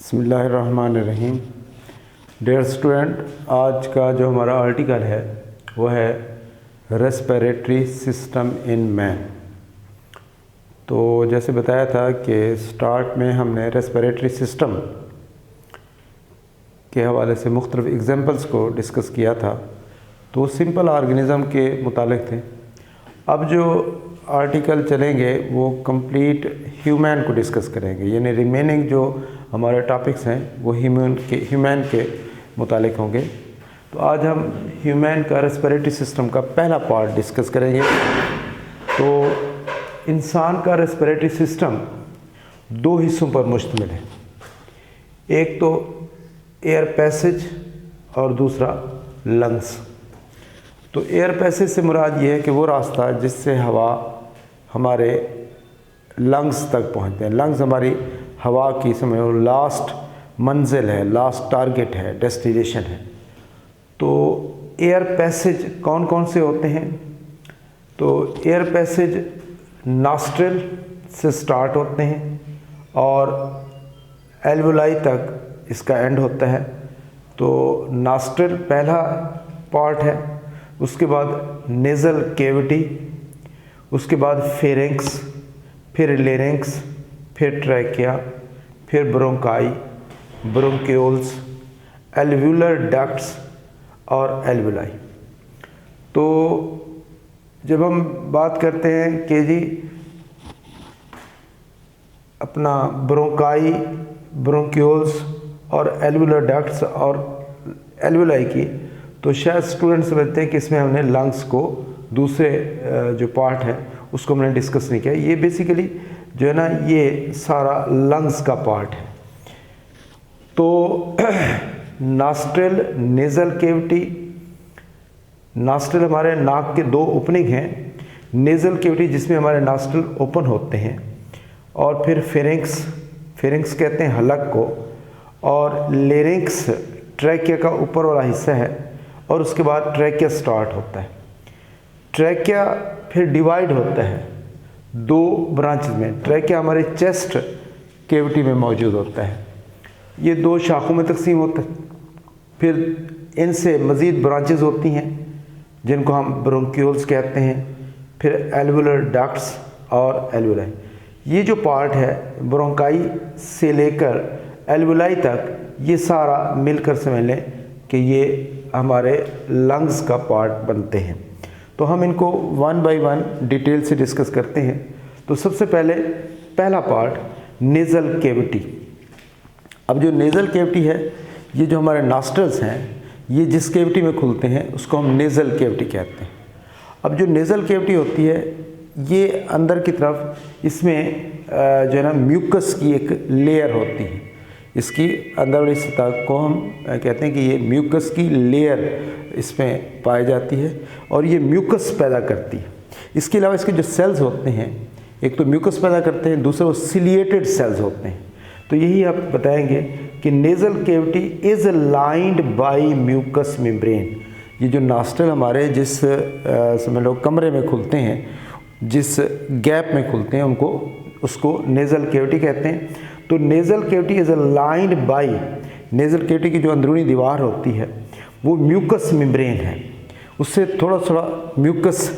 बिस्मिल्लाहिर्रहमानिर्रहीम। Dear student, आज का जो हमारा आर्टिकल है वो है रेस्पिरेटरी सिस्टम इन मैन। तो जैसे बताया था कि स्टार्ट में हमने रेस्पिरेटरी सिस्टम के हवाले से मुख्तलिफ एग्जांपल्स को डिस्कस किया था, तो वो सिंपल ऑर्गेनिज़म के मुतालिक थे। अब जो आर्टिकल चलेंगे वो कंप्लीट ह्यूमन को डिस्कस करेंगे, यानी रिमेनिंग जो हमारे टॉपिक्स हैं वो ह्यूमन के मुतालिक होंगे। तो आज हम ह्यूमन का रेस्पिरेटरी सिस्टम का पहला पार्ट डिस्कस करेंगे। तो इंसान का रेस्पिरेटरी सिस्टम दो हिस्सों पर मुश्तमिल है, एक तो एयर पैसेज और दूसरा लंग्स। तो एयर पैसेज से मुराद ये है कि वो रास्ता जिससे हवा हमारे लंग्स तक पहुंचते हैं। लंग्स हमारी हवा की समझो लास्ट मंजिल है, लास्ट टारगेट है, डेस्टिनेशन है। तो एयर पैसेज कौन कौन से होते हैं? तो एयर पैसेज नॉस्ट्रिल से स्टार्ट होते हैं और एल्वुलाई तक इसका एंड होता है। तो नॉस्ट्रिल पहला पार्ट है, उसके बाद नेज़ल कैविटी, उसके बाद फेरिंक्स, फिर लेरिंक्स, फिर ट्रैकिया, फिर ब्रोंकाई, ब्रोंक्यूल्स, एल्वुलर डक्ट्स और एल्वुलाई। तो जब हम बात करते हैं कि जी अपना ब्रोंकाई, ब्रोंक्यूल्स और एल्वुलर डक्ट्स और एल्वुलाई की, तो शायद स्टूडेंट समझते हैं कि इसमें हमने लंग्स को दूसरे जो पार्ट है उसको हमने डिस्कस नहीं किया। ये बेसिकली जो है ना, ये सारा लंग्स का पार्ट है। तो नॉस्ट्रिल, नेज़ल कैविटी, नॉस्ट्रिल हमारे नाक के दो ओपनिंग हैं, नेज़ल कैविटी जिसमें हमारे नॉस्ट्रिल ओपन होते हैं, और फिर फेरिंक्स, फेरिंक्स कहते हैं हलक को, और लेरिंक्स ट्रैकिया का ऊपर वाला हिस्सा है, और उसके बाद ट्रैकिया स्टार्ट होता है। ट्रैकिया फिर डिवाइड होता है दो ब्रांचेस में। ट्रैकिया हमारे चेस्ट कैविटी में मौजूद होता है, ये दो शाखों में तकसीम होता है। फिर इनसे मज़ीद ब्रांचेस होती हैं जिनको हम ब्रोंक्यूल्स कहते हैं, फिर एल्वुलर डक्ट्स और एल्वुलाई। ये जो पार्ट है ब्रोंकाई से लेकर एल्वुलाई तक, ये सारा मिलकर समझ लें कि ये हमारे लंग्स का पार्ट बनते हैं। तो हम इनको वन बाय वन डिटेल से डिस्कस करते हैं। तो सबसे पहले पहला पार्ट नेज़ल कैविटी। अब जो नेज़ल कैविटी है, ये जो हमारे नॉस्ट्रल्स हैं, ये जिस कैविटी में खुलते हैं उसको हम नेज़ल कैविटी कहते हैं। अब जो नेज़ल कैविटी होती है, ये अंदर की तरफ इसमें जो है ना म्यूकस की एक लेयर होती है। इसकी अंदर वाली सतह को हम कहते हैं कि ये म्यूकस की लेयर इसमें पाई जाती है और ये म्यूकस पैदा करती है। इसके अलावा इसके जो सेल्स होते हैं, एक तो म्यूकस पैदा करते हैं, दूसरे वो सिलिएटेड सेल्स होते हैं। तो यही आप बताएंगे कि nasal cavity is lined by mucus membrane. ये जो नॉस्ट्रिल हमारे जिस समझ लो कमरे में खुलते हैं, जिस गैप में खुलते हैं, उसको नेज़ल कैविटी कहते हैं। तो nasal cavity is lined bye, nasal cavity की जो अंदरूनी दीवार होती है वो म्यूकस मेम्ब्रेन है, उससे थोड़ा थोड़ा म्यूकस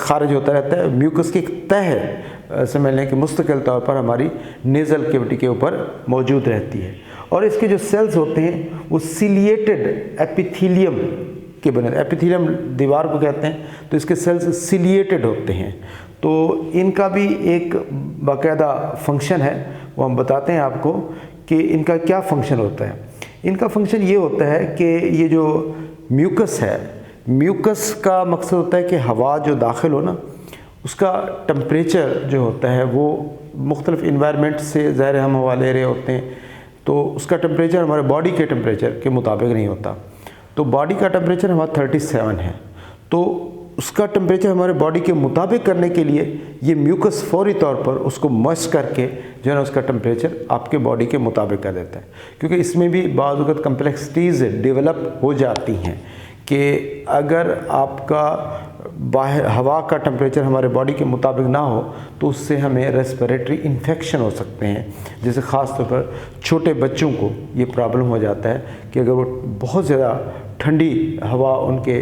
खारिज होता रहता है। म्यूकस की एक तह समझ लें कि मुस्तकिल तौर पर हमारी नेज़ल कैविटी के ऊपर मौजूद रहती है। और इसके जो सेल्स होते हैं वो सिलिएटेड एपिथेलियम के बने, एपिथेलियम दीवार को कहते हैं, तो इसके सेल्स सिलिएटेड होते हैं। तो इनका भी एक बाकायदा फंक्शन है, वो हम बताते हैं आपको कि इनका क्या फंक्शन होता है। इनका फंक्शन ये होता है कि ये जो म्यूकस है, म्यूकस का मकसद होता है कि हवा जो दाखिल हो ना, उसका टेम्परेचर जो होता है वो मुख्तलिफ इन्वायरमेंट से ज़ाहिर हम हवा ले रहे होते हैं, तो उसका टेम्परेचर हमारे बॉडी के टेम्परेचर के मुताबिक नहीं होता। तो बॉडी का टेम्परेचर हमारा 37 है, तो उसका टेम्परेचर हमारे बॉडी के मुताबिक करने के लिए ये म्यूकस फौरी तौर पर उसको मॉइस्ट करके जो है ना उसका टेम्परेचर आपके बॉडी के मुताबिक कर देता है। क्योंकि इसमें भी बाज़ वक़्त कम्प्लेक्सिटीज़ डेवलप हो जाती हैं कि अगर आपका बाहर हवा का टेम्परेचर हमारे बॉडी के मुताबिक ना हो तो उससे हमें रेस्पिरेटरी इन्फेक्शन हो सकते हैं। जैसे ख़ास तौर पर छोटे बच्चों को ये प्रॉब्लम हो जाता है कि अगर वो बहुत ज़्यादा ठंडी हवा उनके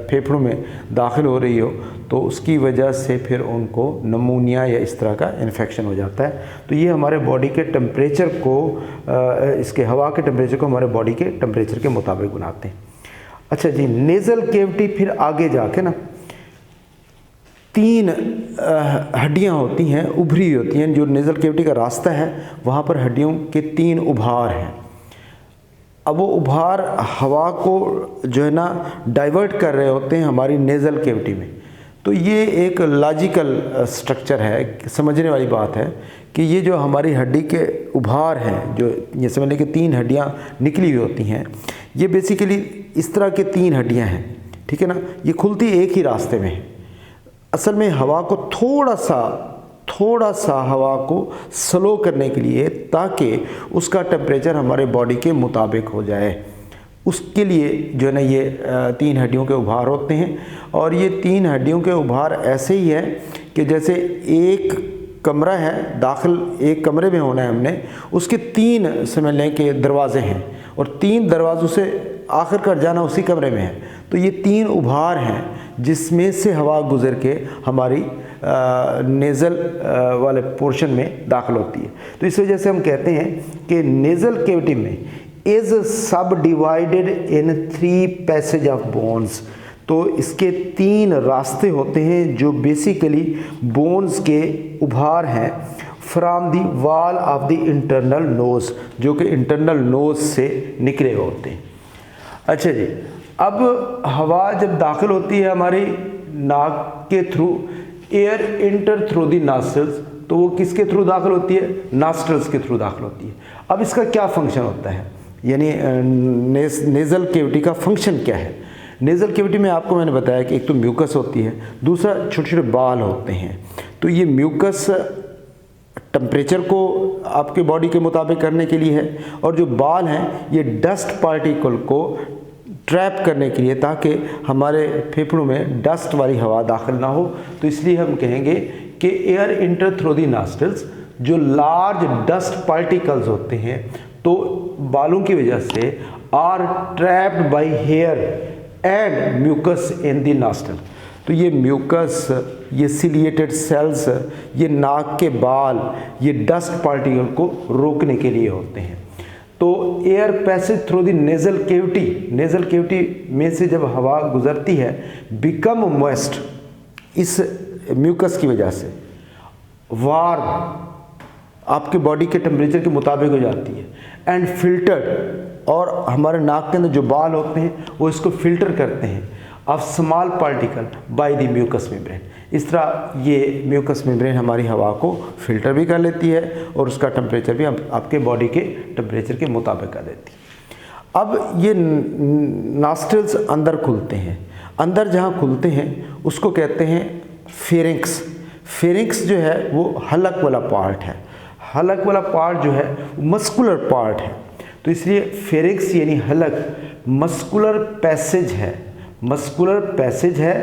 फेफड़ों में दाखिल हो रही हो तो उसकी वजह से फिर उनको नमूनिया या इस तरह का इन्फेक्शन हो जाता है। तो ये हमारे बॉडी के टेम्परेचर को इसके हवा के टेम्परेचर को हमारे बॉडी के टेम्परेचर के मुताबिक बनाते हैं। अच्छा जी, नेज़ल कैविटी फिर आगे जाके ना 3 हड्डियां होती हैं, उभरी होती हैं। जो नेज़ल कैविटी का रास्ता है वहाँ पर हड्डियों के 3 उभार हैं। अब वो उभार हवा को जो है ना डाइवर्ट कर रहे होते हैं हमारी नेज़ल कैविटी में। तो ये एक लॉजिकल स्ट्रक्चर है, समझने वाली बात है कि ये जो हमारी हड्डी के उभार हैं, जो ये समझ लें कि 3 हड्डियाँ निकली हुई होती हैं, ये बेसिकली इस तरह के 3 हड्डियाँ हैं, ठीक है ना। ये खुलती एक ही रास्ते में है। असल में हवा को थोड़ा सा हवा को स्लो करने के लिए, ताकि उसका टेम्परेचर हमारे बॉडी के मुताबिक हो जाए, उसके लिए जो है ना ये 3 हड्डियों के उभार होते हैं। और ये 3 हड्डियों के उभार ऐसे ही है कि जैसे एक कमरा है, दाखिल एक कमरे में होना है हमने, उसके 3 समझ लें कि दरवाजे हैं और 3 दरवाज़ों से आखिरकार जाना उसी कमरे में है। तो ये 3 उभार हैं जिसमें से हवा गुजर के हमारी नेज़ल वाले पोर्शन में दाखिल होती है। तो इस वजह से हम कहते हैं कि नेज़ल कैविटी में इज़ सब divided in 3 passage of bones. तो इसके 3 रास्ते होते हैं जो बेसिकली बोन्स के उभार हैं from the wall of the internal nose, जो कि इंटरनल नोज़ से निकले होते हैं। अच्छा जी, अब हवा जब दाखिल होती है हमारी नाक के through, air enter through the nostrils, तो वो किसके थ्रू दाखिल होती है? नॉस्ट्रल्स के थ्रू दाखिल होती है। अब इसका क्या फंक्शन होता है, यानी नेज़ल कैविटी का फंक्शन क्या है? नेज़ल कैविटी में आपको मैंने बताया कि एक तो म्यूकस होती है, दूसरा छोटे छोटे बाल होते हैं। तो ये म्यूकस टेम्परेचर को आपके बॉडी के मुताबिक करने के लिए है, और जो बाल हैं ये डस्ट पार्टिकल को ट्रैप करने के लिए, ताकि हमारे फेफड़ों में डस्ट वाली हवा दाखिल ना हो। तो इसलिए हम कहेंगे कि air enter through the nostrils, जो लार्ज डस्ट पार्टिकल्स होते हैं तो बालों की वजह से are trapped by hair and mucus in the nostril. तो ये म्यूकस, ये सिलिएटेड सेल्स, ये नाक के बाल, ये डस्ट पार्टिकल को रोकने के लिए होते हैं। तो air passage through the nasal cavity, nasal cavity में से जब हवा गुजरती है, बिकम मॉइस्ट, इस म्यूकस की वजह से वार्म, आपके बॉडी के टेम्परेचर के मुताबिक हो जाती है, एंड फिल्टर्ड, और हमारे नाक के अंदर जो बाल होते हैं वो इसको फिल्टर करते हैं of small particle by the mucus membrane. इस तरह ये म्यूकस मेम्ब्रेन हमारी हवा को फिल्टर भी कर लेती है और उसका टेम्परेचर भी आपके बॉडी के टेम्परेचर के मुताबिक कर देती है। अब ये नॉस्ट्रल्स अंदर खुलते हैं, अंदर जहाँ खुलते हैं उसको कहते हैं फेरिंक्स। फेरिंक्स जो है वो हलक वाला पार्ट है, हलक वाला पार्ट जो है मस्कुलर पार्ट है। तो इसलिए फेरिंक्स यानी हलक मस्कुलर पैसेज है, मस्कुलर पैसेज है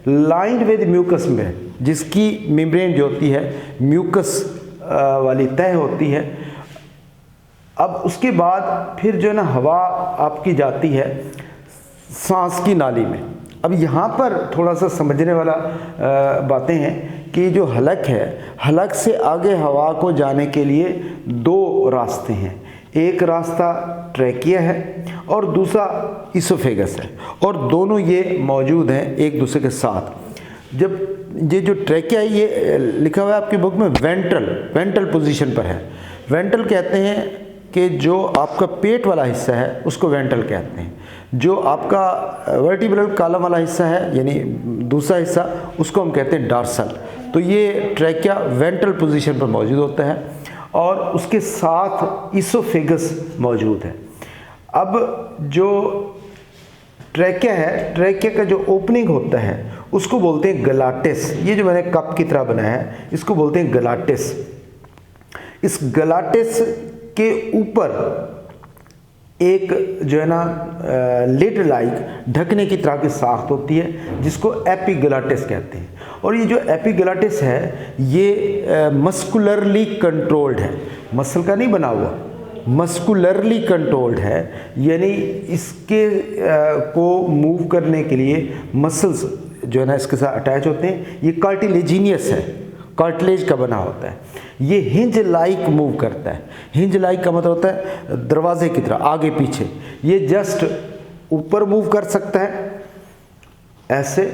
लाइंड विद म्यूकस में, जिसकी मेम्ब्रेन जो होती है म्यूकस वाली तय होती है। अब उसके बाद फिर जो है ना हवा आपकी जाती है सांस की नाली में। अब यहाँ पर थोड़ा सा समझने वाला बातें हैं कि जो हलक है, हलक से आगे हवा को जाने के लिए 2 रास्ते हैं। एक रास्ता ट्रैकिया है और दूसरा इसोफेगस है, और दोनों ये मौजूद हैं एक दूसरे के साथ। जब ये जो ट्रैकिया है ये लिखा हुआ है आपकी बुक में वेंट्रल पोजीशन पर है। वेंट्रल कहते हैं कि जो आपका पेट वाला हिस्सा है उसको वेंट्रल कहते हैं, जो आपका वर्टिब्रल कॉलम वाला हिस्सा है यानी दूसरा हिस्सा उसको हम कहते हैं डॉर्सल। तो ये ट्रैकिया वेंट्रल पोजीशन पर मौजूद होता है और उसके साथ इसोफेगस मौजूद है। अब जो ट्रैकिया है, ट्रैकिया का जो ओपनिंग होता है उसको बोलते हैं ग्लाटिस। ये जो मैंने कप की तरह बनाया है इसको बोलते हैं ग्लाटिस। इस ग्लाटिस के ऊपर एक जो है ना लिड लाइक ढकने की तरह की साख्त होती है जिसको एपिग्लॉटिस कहते हैं। और ये जो एपिग्लॉटिस है ये मस्कुलरली कंट्रोल्ड है, मसल का नहीं बना हुआ, मस्कुलरली कंट्रोल्ड है, यानी इसके को मूव करने के लिए मसल्स जो है ना इसके साथ अटैच होते हैं। ये कार्टिलेजिनियस है, कार्टिलेज का बना होता है। ये हिंज लाइक मूव करता है। हिंज लाइक का मतलब होता है दरवाजे की तरह आगे पीछे। ये जस्ट ऊपर मूव कर सकता है ऐसे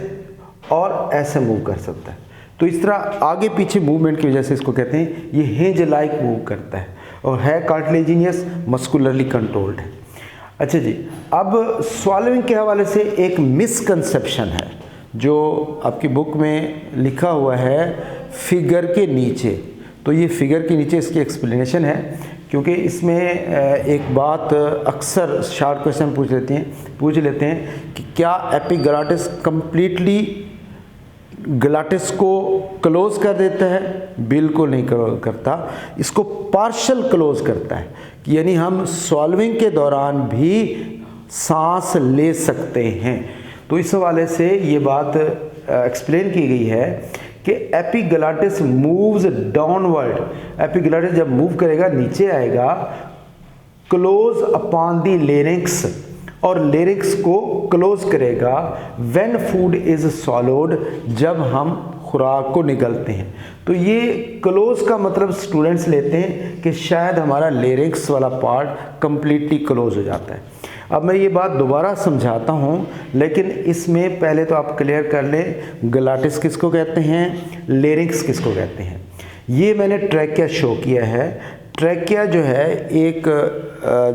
और ऐसे मूव कर सकता है। तो इस तरह आगे पीछे मूवमेंट की वजह से इसको कहते हैं ये हिंज लाइक मूव करता है और है कार्टिलेजिनियस, मस्कुलरली कंट्रोल्ड है। अच्छा जी, अब स्वॉलोइंग के हवाले से एक मिसकंसेप्शन है जो आपकी बुक में लिखा हुआ है फिगर के नीचे। तो ये फिगर के नीचे इसकी एक्सप्लेनेशन है, क्योंकि इसमें एक बात अक्सर शार्ट क्वेश्चन पूछ लेते हैं कि क्या एपिग्लॉटिस कंप्लीटली ग्लॉटिस को क्लोज कर देता है? बिल्कुल नहीं करता, इसको पार्शल क्लोज करता है, यानी हम स्वॉलोइंग के दौरान भी सांस ले सकते हैं। तो इस हवाले से ये बात एक्सप्लेन की गई है कि एपिग्लॉटिस मूव्स डाउनवर्ड। एपिग्लॉटिस जब मूव करेगा नीचे आएगा, क्लोज अपॉन दी लेरिंक्स, और लेरिंक्स को क्लोज करेगा व्हेन फूड इज स्वॉलोड, जब हम खुराक को निगलते हैं। तो ये क्लोज का मतलब स्टूडेंट्स लेते हैं कि शायद हमारा लेरिंक्स वाला पार्ट कंप्लीटली क्लोज हो जाता है। अब मैं ये बात दोबारा समझाता हूँ, लेकिन इसमें पहले तो आप क्लियर कर लें ग्लॉटिस किसको कहते हैं, लेरिंक्स किसको कहते हैं। ये मैंने ट्रैकिया शो किया है। ट्रैकिया जो है एक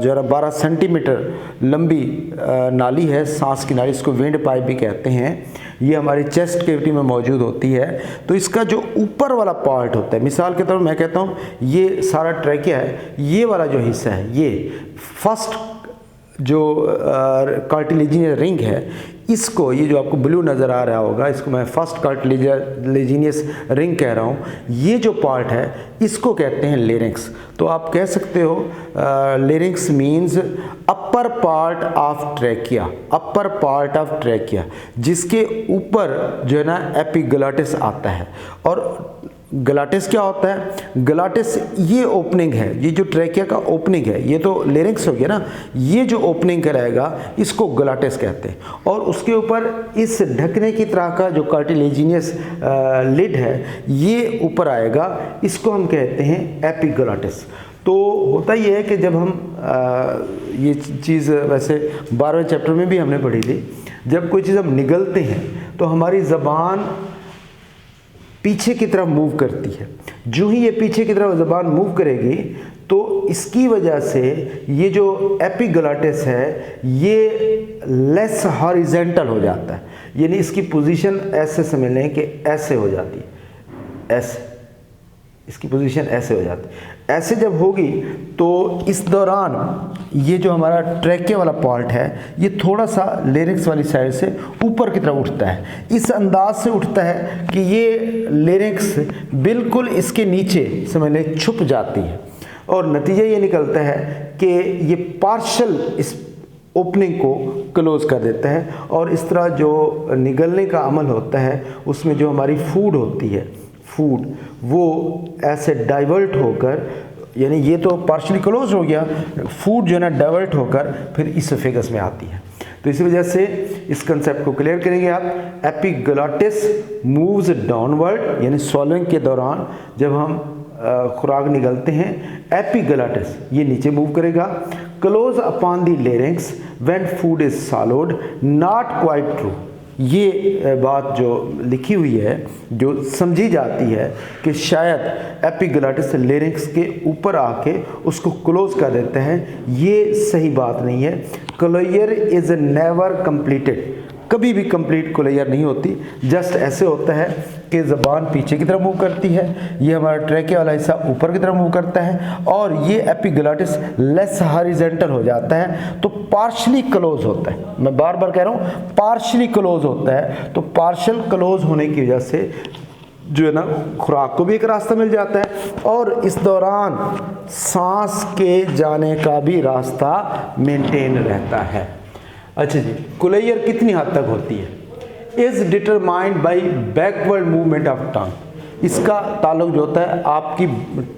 जो है 12 सेंटीमीटर लंबी नाली है, सांस की नाली, इसको विंड पाइप भी कहते हैं। ये हमारी चेस्ट कैविटी में मौजूद होती है। तो इसका जो ऊपर वाला पार्ट होता है, मिसाल के तौर पर मैं कहता हूँ ये सारा ट्रैकिया है, ये वाला जो हिस्सा है ये फर्स्ट जो कार्टिलेजिनियस रिंग है, इसको, ये जो आपको ब्लू नज़र आ रहा होगा, इसको मैं फर्स्ट कार्टिलेजिनियस रिंग कह रहा हूँ। ये जो पार्ट है इसको कहते हैं लेरिंक्स। तो आप कह सकते हो larynx means upper part of trachea, upper part of trachea, जिसके ऊपर जो है ना एपिग्लॉटिस आता है। और ग्लॉटिस क्या होता है? ग्लॉटिस ये ओपनिंग है, ये जो ट्रैकिया का ओपनिंग है, ये तो लेरिंक्स हो गया ना, ये जो ओपनिंग कराएगा इसको ग्लॉटिस कहते हैं। और उसके ऊपर इस ढकने की तरह का जो कार्टिलेजिनियस लिड है ये ऊपर आएगा, इसको हम कहते हैं एपिग्लॉटिस। तो होता ये है कि जब हम ये चीज़ वैसे 12वें चैप्टर में भी हमने पढ़ी थी, जब कोई चीज़ हम निगलते हैं तो हमारी ज़बान पीछे की तरफ मूव करती है। जो ही ये पीछे की तरफ ज़बान मूव करेगी तो इसकी वजह से ये जो एपिग्लॉटिस है ये लेस हॉरिजेंटल हो जाता है, यानी इसकी पोजीशन ऐसे समझ लें कि ऐसे हो जाती है, ऐसे, इसकी पोजीशन ऐसे हो जाती है। ऐसे जब होगी तो इस दौरान ये जो हमारा ट्रैकिया वाला पार्ट है ये थोड़ा सा लेरिंक्स वाली साइड से ऊपर की तरफ उठता है। इस अंदाज से उठता है कि ये लेरिंक्स बिल्कुल इसके नीचे समझ लें छुप जाती है, और नतीजा ये निकलता है कि ये पार्शल इस ओपनिंग को क्लोज कर देता है, और इस तरह जो निगलने का अमल होता है उसमें जो हमारी फूड होती है, फूड वो ऐसे डाइवर्ट होकर, यानी ये तो पार्शली क्लोज हो गया, फूड जो है ना डाइवर्ट होकर फिर इसोफेगस में आती है। तो इसी वजह से इस कंसेप्ट को क्लियर करेंगे आप। एपिग्लॉटिस मूव्स डाउनवर्ड, यानी स्वॉलोइंग के दौरान जब हम खुराक निगलते हैं, एपिग्लॉटिस ये नीचे मूव करेगा। Close upon the larynx when food is swallowed, not quite true. ये बात जो लिखी हुई है, जो समझी जाती है कि शायद एपिग्लॉटिस लेरिंक्स के ऊपर आके उसको क्लोज कर देते हैं, ये सही बात नहीं है। क्लोजर इज नेवर कंप्लीटेड, कभी भी कंप्लीट क्लोजर नहीं होती। जस्ट ऐसे होता है कि ज़बान पीछे की तरफ मूव करती है, ये हमारा ट्रैकिया वाला हिस्सा ऊपर की तरफ मूव करता है, और ये एपिग्लॉटिस लेस हॉरिजेंटल हो जाता है, तो पार्शली क्लोज होता है। मैं बार बार कह रहा हूँ पार्शली क्लोज होता है। तो पार्शल क्लोज होने की वजह से जो है ना खुराक को भी एक रास्ता मिल जाता है और इस दौरान सांस के जाने का भी रास्ता मेंटेन रहता है। अच्छा जी, कोलेयर कितनी हद तक होती है? Is determined by backward movement of tongue. इसका ताल्लुक जो होता है आपकी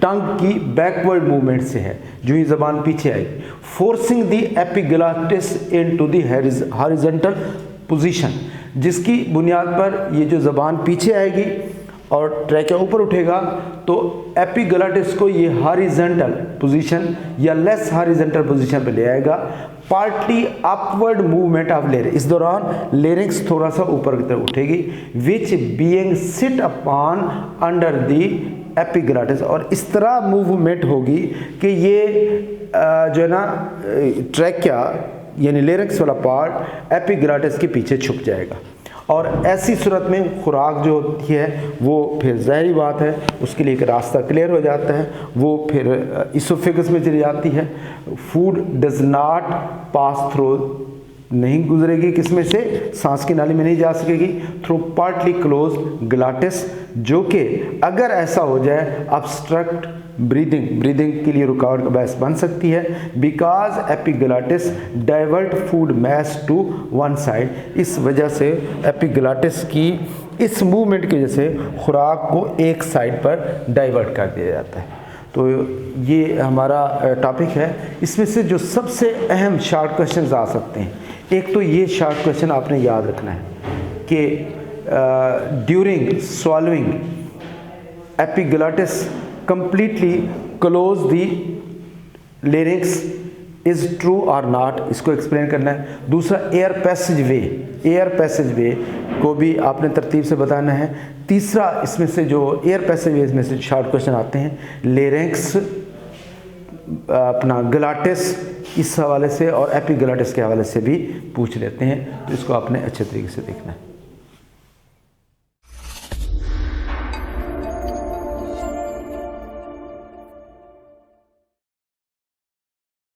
टंग की बैकवर्ड मूवमेंट से है, जो ही जबान पीछे आएगी। Forcing the epiglottis into the horizontal position, जिसकी बुनियाद पर ये जो जबान पीछे आएगी और ट्रैकिया ऊपर उठेगा तो एपिग्लॉटिस को ये हॉरिजॉन्टल पोजीशन या लेस हॉरिजॉन्टल पोजीशन पे ले आएगा। Partly upward movement of larynx, इस दौरान लेरिंक्स थोड़ा सा ऊपर की तरफ उठेगी। Which being sit upon under the epiglottis, और इस तरह मूवमेंट होगी कि ये जो है ना ट्रैकिया यानी लेरिंक्स वाला पार्ट एपिग्लॉटिस के पीछे छुप जाएगा और ऐसी सूरत में खुराक जो होती है वो फिर ज़ाहिरी बात है उसके लिए एक रास्ता क्लियर हो जाता है, वो फिर इसोफेगस में चली जाती है। Food does not pass through, नहीं गुजरेगी किसमें से, सांस की नाली में नहीं जा सकेगी, थ्रू पार्टली क्लोज ग्लॉटिस, जो कि अगर ऐसा हो जाए ऑब्स्ट्रक्ट ब्रीदिंग के लिए रुकावट का बायस बन सकती है। Because epiglottis divert food mass to one side, इस वजह से एपिग्लॉटिस की इस मूवमेंट की वजह से खुराक को एक साइड पर डाइवर्ट कर दिया जाता है। तो ये हमारा टॉपिक है। इसमें से जो सबसे अहम शॉर्ट क्वेश्चन आ सकते हैं, एक तो ये शॉर्ट क्वेश्चन आपने याद रखना है कि during swallowing epiglottis completely close the larynx is true or not, इसको एक्सप्लेन करना है। दूसरा एयर पैसेज वे को भी आपने तरतीब से बताना है। तीसरा इसमें से जो एयर पैसेज वे में से शॉर्ट क्वेश्चन आते हैं, लेरिंक्स अपना ग्लॉटिस इस हवाले से और एपिग्लॉटिस के हवाले से भी पूछ लेते हैं, तो इसको आपने अच्छे तरीके से देखना है।